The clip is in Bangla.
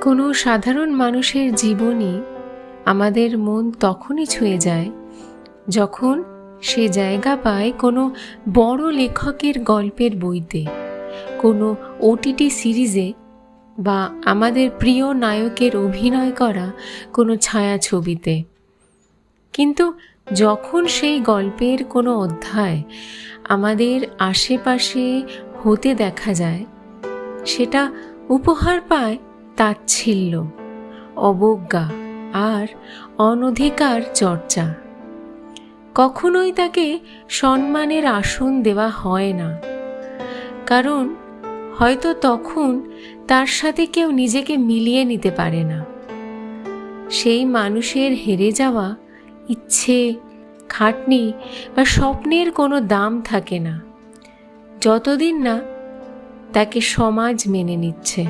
কোনো সাধারণ মানুষের জীবনী আমাদের মন তখনই ছুঁয়ে যায় যখন সে জায়গা পায় কোনো বড় লেখকের গল্পের বইতে, কোনো ওটিটি সিরিজে বা আমাদের প্রিয় নায়কের অভিনয় করা কোনো ছায়াছবিতে। কিন্তু যখন সেই গল্পের কোনো অধ্যায় আমাদের আশেপাশে হতে দেখা যায়, সেটা উপহার পায় তাচ্ছিল্য, অবজ্ঞা আর অনধিকার চর্চা। কখনোই তাকে সম্মানের আসন দেওয়া হয় না, কারণ হয়তো তখন তার সাথে কেউ নিজেকে মিলিয়ে নিতে পারে না। সেই মানুষের হেরে যাওয়া ইচ্ছে, খাটনি বা স্বপ্নের কোনো দাম থাকে না, যতদিন না তাকে সমাজ মেনে নিচ্ছে।